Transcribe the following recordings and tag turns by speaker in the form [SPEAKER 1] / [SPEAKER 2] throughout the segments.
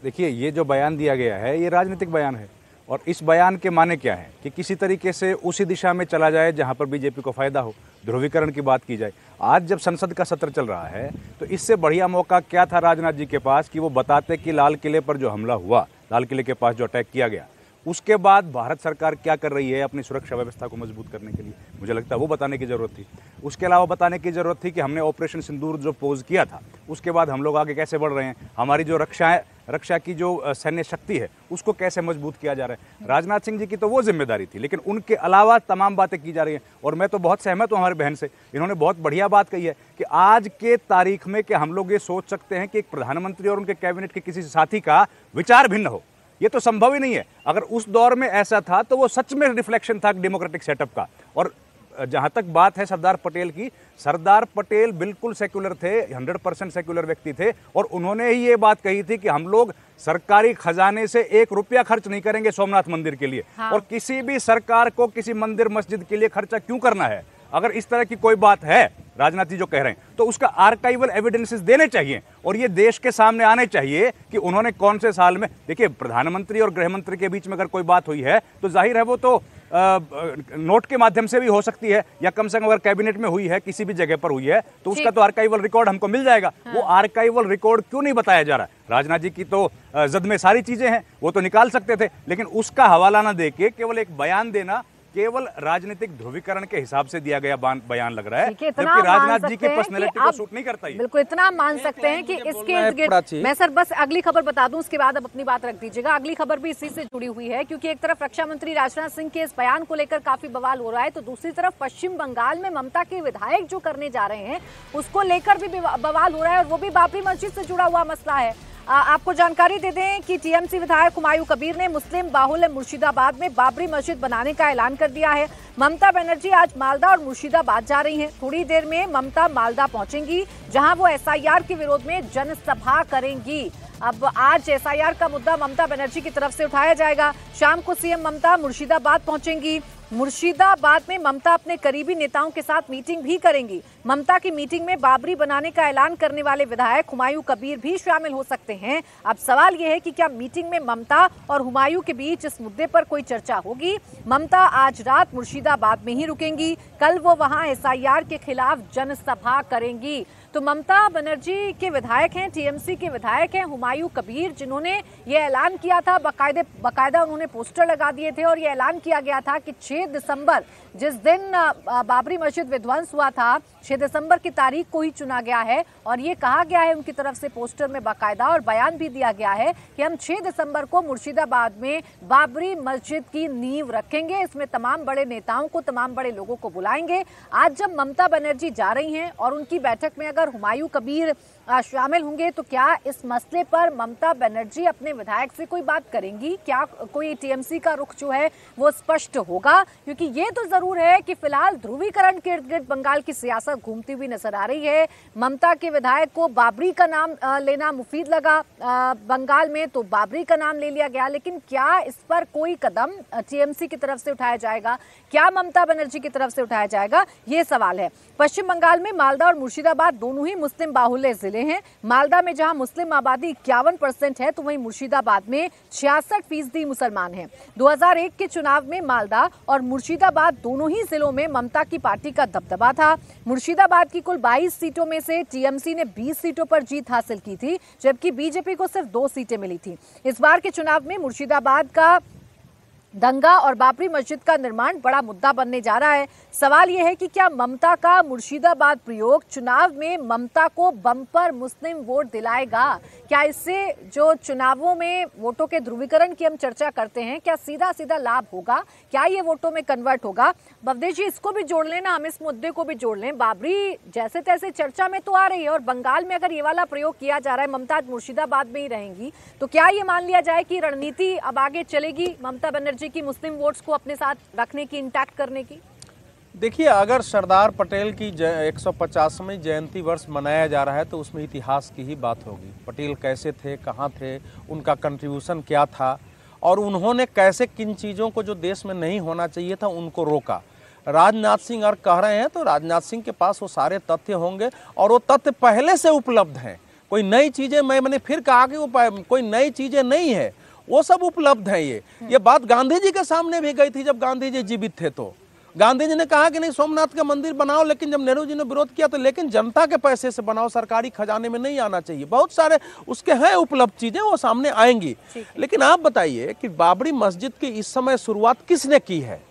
[SPEAKER 1] देखिए, ये जो बयान दिया गया है ये राजनीतिक बयान है और इस बयान के माने क्या है कि किसी तरीके से उसी दिशा में चला जाए जहां पर बीजेपी को फायदा हो, ध्रुवीकरण की बात की जाए। आज जब संसद का सत्र चल रहा है तो इससे बढ़िया मौका क्या था राजनाथ जी के पास कि वो बताते कि लाल किले पर जो हमला हुआ, लाल किले के पास जो अटैक किया गया, उसके बाद भारत सरकार क्या कर रही है अपनी सुरक्षा व्यवस्था को मजबूत करने के लिए। मुझे लगता है वो बताने की ज़रूरत थी। उसके अलावा बताने की ज़रूरत थी कि हमने ऑपरेशन सिंदूर जो पोज किया था उसके बाद हम लोग आगे कैसे बढ़ रहे हैं, हमारी जो रक्षा की जो सैन्य शक्ति है उसको कैसे मजबूत किया जा रहा है। राजनाथ सिंह जी की तो वो जिम्मेदारी थी, लेकिन उनके अलावा तमाम बातें की जा रही हैं। और मैं तो बहुत सहमत हूँ हमारी बहन से, इन्होंने बहुत बढ़िया बात कही है कि आज के तारीख में कि हम लोग ये सोच सकते हैं कि एक प्रधानमंत्री और उनके कैबिनेट के किसी साथी का विचार भिन्न हो, ये तो संभव ही नहीं है। अगर उस दौर में ऐसा था तो वो सच में रिफ्लेक्शन था डेमोक्रेटिक सेटअप का। और जहां तक बात है सरदार पटेल की, सरदार पटेल बिल्कुल सेक्युलर थे, 100% सेक्युलर व्यक्ति थे और उन्होंने ही ये बात कही थी कि हम लोग सरकारी खजाने से 1 रुपया खर्च नहीं करेंगे सोमनाथ मंदिर के लिए। हाँ। और किसी भी सरकार को किसी मंदिर मस्जिद के लिए खर्चा क्यों करना है? अगर इस तरह की कोई बात है, राजनाथ जी जो कह रहे हैं, तो उसका आर्काइवल एविडेंसेस देने चाहिए और ये देश के सामने आने चाहिए कि उन्होंने कौन से साल में। देखिए, प्रधानमंत्री और गृह मंत्री के बीच में अगर कोई बात हुई है तो जाहिर है वो तो नोट के माध्यम से भी हो सकती है, या कम से कम अगर कैबिनेट में हुई है, किसी भी जगह पर हुई है, तो उसका तो आर्काइवल रिकॉर्ड हमको मिल जाएगा। हाँ। वो आर्काइवल रिकॉर्ड क्यों नहीं बताया जा रहा है? राजनाथ जी की तो जद में सारी चीजें हैं, वो तो निकाल सकते थे, लेकिन उसका हवाला ना देके केवल एक बयान देना केवल राजनीतिक ध्रुवीकरण के हिसाब से दिया गया बयान लग रहा है, जबकि राजनाथ जी की पर्सनैलिटी को सूट नहीं करता।
[SPEAKER 2] बिल्कुल, इतना मान सकते हैं कि इसके इर्द-गिर्द मैं सर बस अगली खबर बता दूं, उसके बाद अब अपनी बात रख दीजिएगा। अगली खबर भी इसी से जुड़ी हुई है, क्योंकि एक तरफ रक्षा मंत्री राजनाथ सिंह के इस बयान को लेकर काफी बवाल हो रहा है, तो दूसरी तरफ पश्चिम बंगाल में ममता के विधायक जो करने जा रहे हैं उसको लेकर भी बवाल हो रहा है और वो भी बाबरी मस्जिद से जुड़ा हुआ मसला है। आपको जानकारी दे दें कि टीएमसी विधायक हुमायूं कबीर ने मुस्लिम बाहुल्य मुर्शिदाबाद में बाबरी मस्जिद बनाने का ऐलान कर दिया है। ममता बनर्जी आज मालदा और मुर्शिदाबाद जा रही हैं। थोड़ी देर में ममता मालदा पहुंचेंगी, जहां वो एसआईआर के विरोध में जनसभा करेंगी। अब आज एसआईआर का मुद्दा ममता बनर्जी की तरफ से उठाया जाएगा। शाम को सीएम ममता मुर्शिदाबाद पहुंचेंगी। मुर्शिदाबाद में ममता अपने करीबी नेताओं के साथ मीटिंग भी करेंगी। ममता की मीटिंग में बाबरी बनाने का ऐलान करने वाले विधायक हुमायूं कबीर भी शामिल हो सकते हैं। अब सवाल यह है कि क्या मीटिंग में ममता और हुमायूं के बीच इस मुद्दे पर कोई चर्चा होगी? ममता आज रात मुर्शिदाबाद में ही रुकेंगी, कल वो वहां एसआईआर के खिलाफ जनसभा करेंगी। तो ममता बनर्जी के विधायक हैं, टीएमसी के विधायक हैं हुमायूं कबीर, जिन्होंने ये ऐलान किया था, बाकायदा उन्होंने पोस्टर लगा दिए थे और ये ऐलान किया गया था कि 6 दिसंबर, जिस दिन बाबरी मस्जिद विध्वंस हुआ था, 6 दिसंबर की तारीख को ही चुना गया है और ये कहा गया है उनकी तरफ से पोस्टर में बाकायदा, और बयान भी दिया गया है कि हम 6 दिसंबर को मुर्शिदाबाद में बाबरी मस्जिद की नींव रखेंगे। इसमें तमाम बड़े नेताओं को, तमाम बड़े लोगों को बुलाएंगे। आज जब ममता बनर्जी जा रही हैं और उनकी बैठक में अगर हुमायूं कबीर शामिल होंगे, तो क्या इस मसले पर ममता बनर्जी अपने विधायक से कोई बात करेंगी? क्या कोई टीएमसी का रुख जो है वो स्पष्ट होगा? क्योंकि ये तो जरूर है कि फिलहाल ध्रुवीकरण के इर्द गिर्द बंगाल की सियासत घूमती हुई नजर आ रही है। ममता के विधायक को बाबरी का नाम लेना मुफीद लगा बंगाल में, तो बाबरी का नाम ले लिया गया, लेकिन क्या इस पर कोई कदम टीएमसी की तरफ से उठाया जाएगा? क्या ममता बनर्जी की तरफ से उठाया जाएगा? ये सवाल है। पश्चिम बंगाल में मालदा और मुर्शिदाबाद दोनों ही मुस्लिम बाहुल्य जिले हैं। मालदा में जहां मुस्लिम आबादी 51% है, तो वहीं मुर्शिदाबाद में 66% मुसलमान हैं। 2001 के चुनाव में मालदा और मुर्शिदाबाद दोनों ही जिलों में ममता की पार्टी का दबदबा था। मुर्शिदाबाद की कुल 22 सीटों में से टीएमसी ने 20 सीटों पर जीत हासिल की थी, जबकि बीजेपी को सिर्फ 2 सीटें मिली थी। इस बार के चुनाव में मुर्शिदाबाद का दंगा और बाबरी मस्जिद का निर्माण बड़ा मुद्दा बनने जा रहा है। सवाल यह है कि क्या ममता का मुर्शिदाबाद प्रयोग चुनाव में ममता को बम्पर मुस्लिम वोट दिलाएगा? क्या इससे जो चुनावों में वोटों के ध्रुवीकरण की हम चर्चा करते हैं, क्या सीधा सीधा लाभ होगा? क्या ये वोटों में कन्वर्ट होगा? भवदेश जी, इसको भी जोड़ लेना, हम इस मुद्दे को भी जोड़ लें। बाबरी जैसे तैसे चर्चा में तो आ रही है और बंगाल में अगर ये वाला प्रयोग किया जा रहा है, ममता मुर्शिदाबाद में ही रहेंगी, तो क्या ये मान लिया जाए कि रणनीति अब आगे चलेगी ममता बनर्जी की मुस्लिम वोट्स को अपने साथ रखने की, इंटैक्ट करने की?
[SPEAKER 3] देखिए, अगर सरदार पटेल की 150वीं जयंती वर्ष मनाया जा रहा है तो उसमें इतिहास की ही बात होगी। पटेल कैसे थे, कहाँ थे, उनका कंट्रीब्यूशन क्या था और उन्होंने कैसे किन चीज़ों को जो देश में नहीं होना चाहिए था उनको रोका। राजनाथ सिंह और कह रहे हैं तो राजनाथ सिंह के पास वो सारे तथ्य होंगे और वो तथ्य पहले से उपलब्ध हैं। कोई नई चीजें, मैंने फिर कहा कि वो कोई नई चीजें नहीं है, वो सब उपलब्ध है। ये बात गांधी जी के सामने भी गई थी जब गांधी जी जीवित थे। तो गांधी जी ने कहा कि नहीं सोमनाथ का मंदिर बनाओ, लेकिन जब नेहरू जी ने विरोध किया तो लेकिन जनता के पैसे से बनाओ, सरकारी खजाने में नहीं आना चाहिए। बहुत सारे उसके हैं उपलब्ध चीजें, वो सामने आएंगी। लेकिन आप बताइए कि बाबरी मस्जिद की इस समय शुरुआत किसने की है?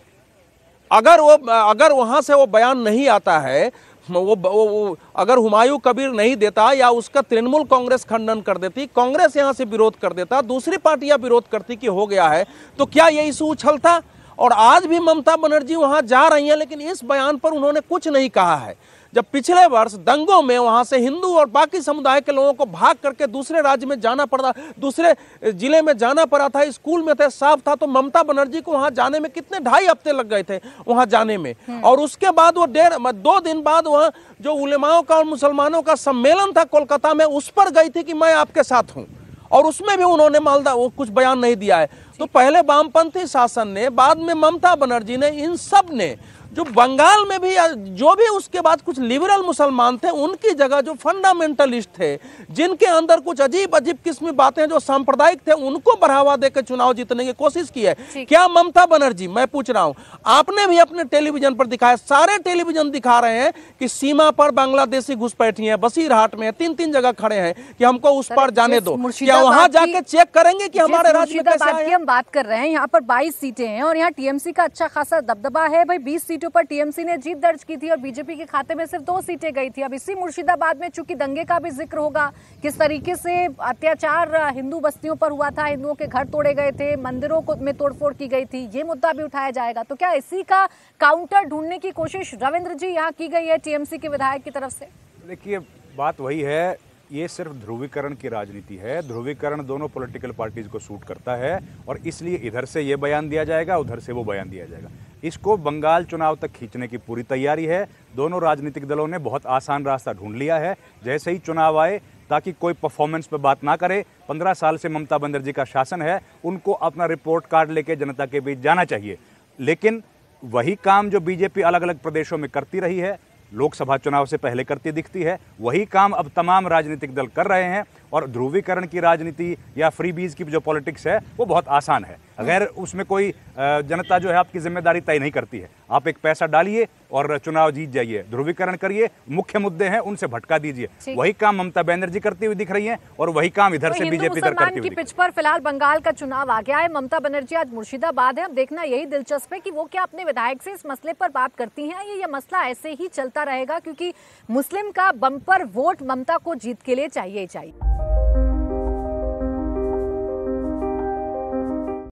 [SPEAKER 3] अगर वहां से वो बयान नहीं आता है, वो अगर हुमायूं कबीर नहीं देता या उसका तृणमूल कांग्रेस खंडन कर देती, कांग्रेस यहां से विरोध कर देता, दूसरी पार्टियां विरोध करती कि हो गया है, तो क्या ये इशू उछलता? और आज भी ममता बनर्जी वहां जा रही हैं, लेकिन इस बयान पर उन्होंने कुछ नहीं कहा है। जब पिछले वर्ष दंगों में वहां से हिंदू और बाकी समुदाय के लोगों को भाग करके दूसरे राज्य में जाना पड़ा, दूसरे जिले में जाना पड़ा था, स्कूल में थे, साफ था, तो ममता बनर्जी को वहां जाने में कितने 2.5 हफ्ते लग गए थे वहां जाने में। और उसके बाद वो 2 दिन बाद वहां जो उलेमाओं का और मुसलमानों का सम्मेलन था कोलकाता में, उस पर गई थी कि मैं आपके साथ हूं, और उसमें भी उन्होंने मालदा वो कुछ बयान नहीं दिया है। तो पहले वामपंथी शासन ने, बाद में ममता बनर्जी ने, इन सब ने, जो बंगाल में भी, जो भी उसके बाद कुछ लिबरल मुसलमान थे, उनकी जगह जो फंडामेंटलिस्ट थे, जिनके अंदर कुछ अजीब अजीब किस्म की बातें, जो सांप्रदायिक थे, उनको बढ़ावा देकर चुनाव जीतने की कोशिश की है। क्या ममता बनर्जी, मैं पूछ रहा हूं, आपने भी अपने टेलीविजन पर दिखाया, सारे टेलीविजन दिखा रहे हैं कि सीमा पर बांग्लादेशी घुसपैठी है, बसीरहाट में 3-3 जगह खड़े हैं कि हमको उस पर जाने दो। क्या वहां जाके चेक करेंगे कि हमारे राज्य में कैसा है?
[SPEAKER 2] हम बात कर रहे हैं, यहाँ पर 22 सीटें हैं और यहाँ टीएमसी का अच्छा खासा दबदबा है भाई। 20 सीटों पर टीएमसी ने जीत दर्ज की थी और बीजेपी के खाते में सिर्फ 2 सीटें गई थी। अब इसी मुर्शिदाबाद में चूंकि दंगे का भी जिक्र होगा, किस तरीके से अत्याचार हिंदू बस्तियों पर हुआ था, हिंदुओं के घर तोड़े गए थे, मंदिरों में तोड़फोड़ की गई थी, ये मुद्दा भी उठाया जाएगा। तो क्या इसी का काउंटर ढूंढने की कोशिश रविंद्र जी यहाँ की गई है टीएमसी के विधायक की तरफ से?
[SPEAKER 1] देखिए, बात वही है, ये सिर्फ ध्रुवीकरण की राजनीति है। ध्रुवीकरण दोनों पॉलिटिकल पार्टीज को सूट करता है और इसलिए इधर से ये बयान दिया जाएगा, उधर से वो बयान दिया जाएगा। इसको बंगाल चुनाव तक खींचने की पूरी तैयारी है। दोनों राजनीतिक दलों ने बहुत आसान रास्ता ढूंढ लिया है, जैसे ही चुनाव आए, ताकि कोई परफॉर्मेंस पे बात ना करे। 15 साल से ममता बनर्जी का शासन है, उनको अपना रिपोर्ट कार्ड लेके जनता के बीच जाना चाहिए। लेकिन वही काम जो बीजेपी अलग अलग प्रदेशों में करती रही है, लोकसभा चुनाव से पहले करती दिखती है, वही काम अब तमाम राजनीतिक दल कर रहे हैं। और ध्रुवीकरण की राजनीति या फ्रीबीज की जो पॉलिटिक्स है वो बहुत आसान है। अगर उसमें कोई जनता जो है आपकी जिम्मेदारी तय नहीं करती है, आप एक पैसा डालिए और चुनाव जीत जाइए, ध्रुवीकरण करिए, मुख्य मुद्दे हैं उनसे भटका दीजिए। वही काम ममता बनर्जी करती हुई दिख रही है और वही काम इधर से बीजेपी इधर करती हुई।
[SPEAKER 2] पिच पर फिलहाल बंगाल का चुनाव आ गया है, ममता बनर्जी आज मुर्शिदाबाद है। अब देखना यही दिलचस्प है कि वो क्या अपने विधायक से इस मसले पर बात करती हैं, ये मसला ऐसे ही चलता रहेगा, क्योंकि मुस्लिम का बम्पर वोट ममता को जीत के लिए चाहिए ही चाहिए।